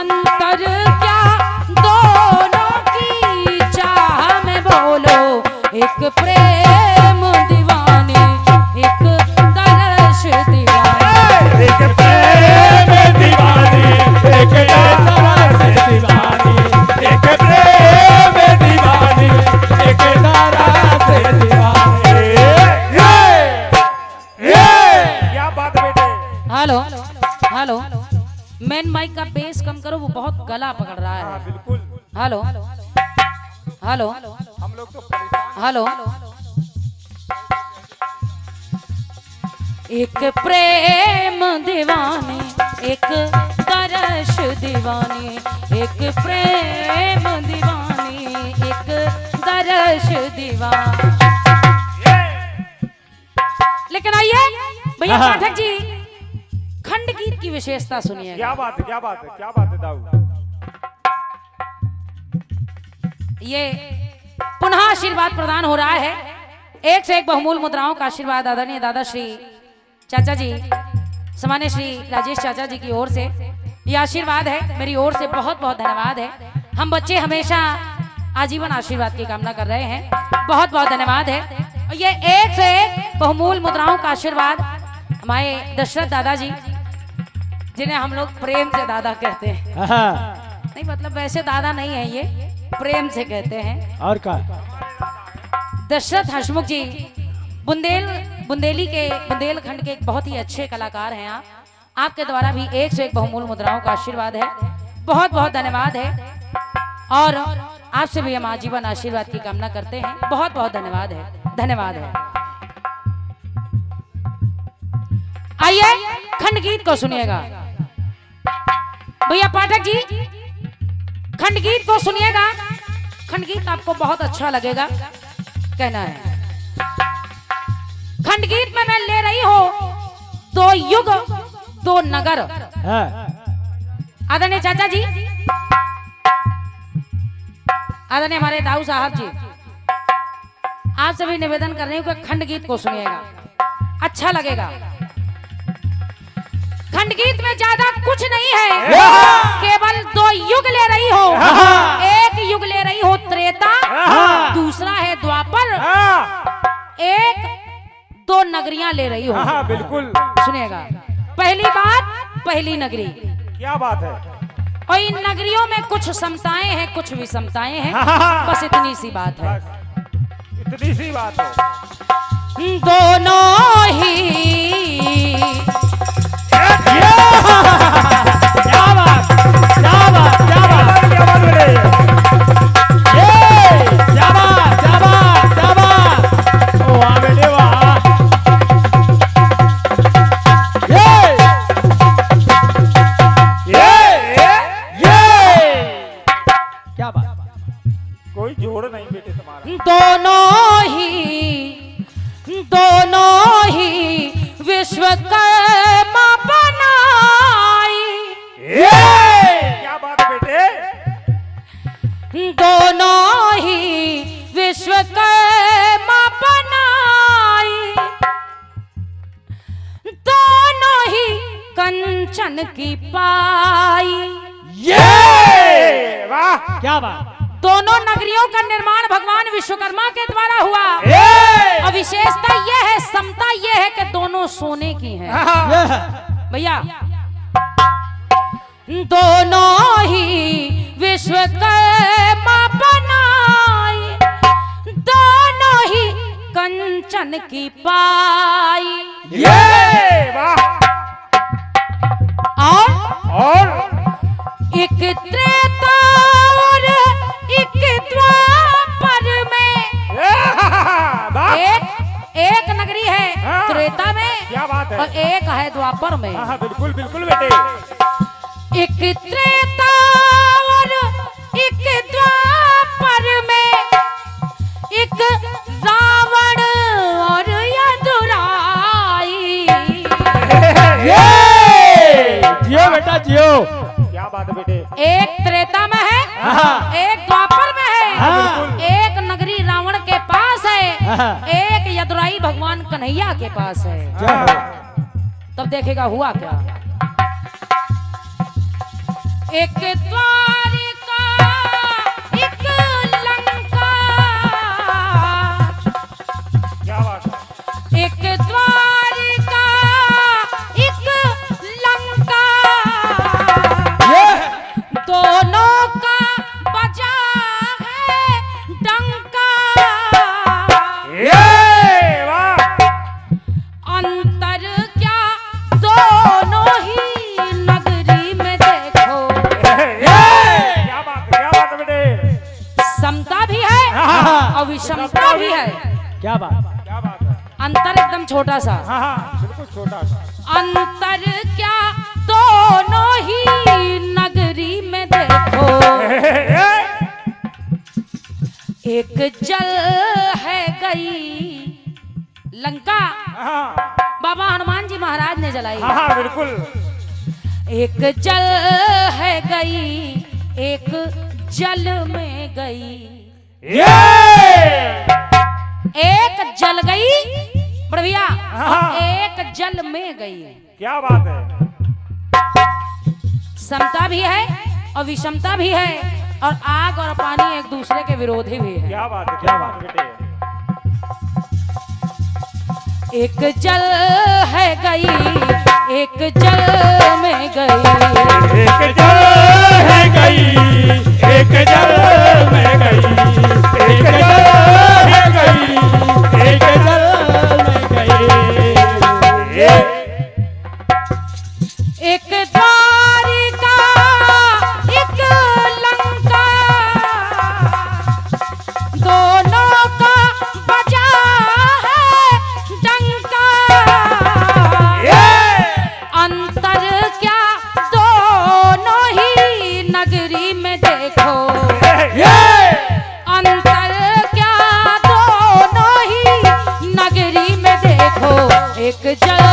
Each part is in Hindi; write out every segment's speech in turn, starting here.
अंतर क्या दोनों की चाह में बोलो, एक प्रेम दीवानी एक तरस दीवानी, एक प्रेम दीवानी एक तरस दीवानी, एक प्रेम दीवानी एक तरस दीवानी। क्या बात बेटे। हेलो हेलो, मेन माइक का बेस कम करो, वो बहुत गला पकड़ रहा है। बिल्कुल। हेलो हेलो हम लोग तो परेशान। हेलो, एक प्रेम दीवानी एक तरस दीवानी, एक प्रेम दीवानी एक तरस दीवानी। लेकिन आइए भैया पाठक जी, खंड गीत की विशेषता सुनिए। क्या बात है, क्या बात है, क्या बात है दाऊ। ये पुनः आशीर्वाद प्रदान हो रहा है, एक से एक बहुमूल्य मुद्राओं का आशीर्वाद आदरणीय दादा श्री चाचा जी, सामान्य श्री राजेश चाचा जी की ओर से ये आशीर्वाद है। मेरी ओर से बहुत बहुत धन्यवाद है। हम बच्चे हमेशा आजीवन आशीर्वाद की कामना कर रहे हैं, बहुत बहुत धन्यवाद है। और ये एक से एक बहुमूल्य मुद्राओं का आशीर्वाद हमारे दशरथ दादाजी, जिन्हें हम लोग प्रेम से दादा कहते हैं। नहीं मतलब वैसे दादा नहीं है, ये प्रेम से कहते हैं। और का दशरथ हसमुख जी बुंदेलखंड के एक बहुत ही अच्छे कलाकार हैं आप। आपके द्वारा भी एक से एक बहुमूल्य मुद्राओं का आशीर्वाद है, बहुत बहुत धन्यवाद है। और आपसे भी हम आजीवन आशीर्वाद की कामना करते हैं, बहुत बहुत धन्यवाद है, धन्यवाद है। आइए खंड गीत को सुनिएगा भैया पाठक जी, खंड गीत को सुनिएगा। खंड गीत आपको बहुत अच्छा लगेगा, कहना है। खंड गीत में मैं ले रही हूं दो युग दो नगर। आदरणीय चाचा जी, आदरणीय हमारे दाऊ साहब जी, आप सभी निवेदन कर रही हूं कि खंड गीत को सुनिएगा, अच्छा लगेगा। खंड गीत में ज्यादा कुछ नहीं है, केवल दो युग ले रही हो। एक युग ले रही हो त्रेता, दूसरा है द्वापर, एक दो नगरियां ले रही हो। बिल्कुल सुनिएगा, पहली बात पहली नगरी। क्या बात है। और इन नगरियों में कुछ समताएं हैं कुछ विषमताएं हैं, बस इतनी सी बात है, इतनी सी बात है। दोनों ही क्या बात, क्या बात, क्या बात, क्या बात बेटे। क्या बात, क्या बात, क्या बात। वाह बेटे वाह। क्या बात। कोई जोड़ नहीं बेटे तुम्हारा। दोनों ही विश्वकर्मा बनाई। क्या बात है बेटे। दोनों ही विश्वकर्मा बनाई, दोनों ही कंचन की पाई। वाह क्या बात। दोनों नगरियों का निर्माण भगवान विश्वकर्मा के द्वारा हुआ। और विशेषता यह है, समता यह है कि दोनों सोने की हैं। भैया, दोनों ही विश्वकर्मा बनाई, दोनों ही कंचन की पाई। वाह। और एक त्रेता और एक द्वापर में, एक नगरी है त्रेता में, क्या बात है। और एक है द्वापर में। हाँ बिल्कुल बिल्कुल बेटे। एक त्रेता और एक द्वापर में, एक रावण और यदुराई। जियो बेटा जियो। क्या बात है बेटे। एक त्रेता में है, एक द्वापर में है, एक नगरी रावण के पास है, एक यदुराई भगवान कन्हैया के पास है। तब देखेगा हुआ क्या। एक द्वारिका एक लंका, क्या बात है। एक द्वारिका एक लंका, दोनों का बजा है डंका। ये वाह। अंतर क्या दोनों ही नगरी में देखो, क्या बात है बेटे। समता भी है हाँ। और विषमता भी है। क्या बात। क्या बात है। अंतर एकदम छोटा सा। हाँ हाँ बिल्कुल छोटा सा। अंतर क्या दोनों ही नगरी में देखो, एक जल है गई लंका, हाँ बाबा हनुमान जी महाराज ने जलाई। हाँ बिल्कुल। एक जल है गई, एक जल में गई। ये एक जल गई बड़े भैया, हाँ। और एक जल में गई। क्या बात है। समता भी है और विषमता भी है, और आग और पानी एक दूसरे के विरोधी भी है। क्या बात है। क्या बात है बेटे। एक जल है गई, एक जल में गई। एक जल है गई, एक जल में गई, एक जल है गई, एक जल में गई। एक द्वारिका एक लंका, दोनों का बजा है डंका। अंतर क्या दोनों ही नगरी में देखो, अंतर क्या दोनों ही नगरी में देखो। एक जल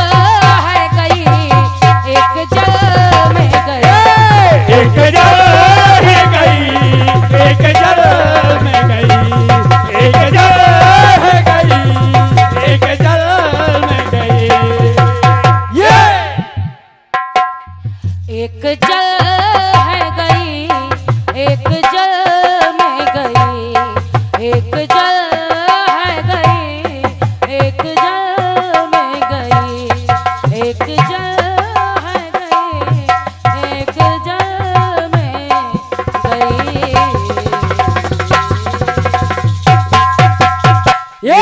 है गई, एक जल में गई। एक जल है गई, एक जल में गई, एक जल है गई, एक जल में गई। ये एक जल है गई, एक जल में गई। एक जल है गई, एक जल में गई। एक जल है गई, एक जल में गई। ये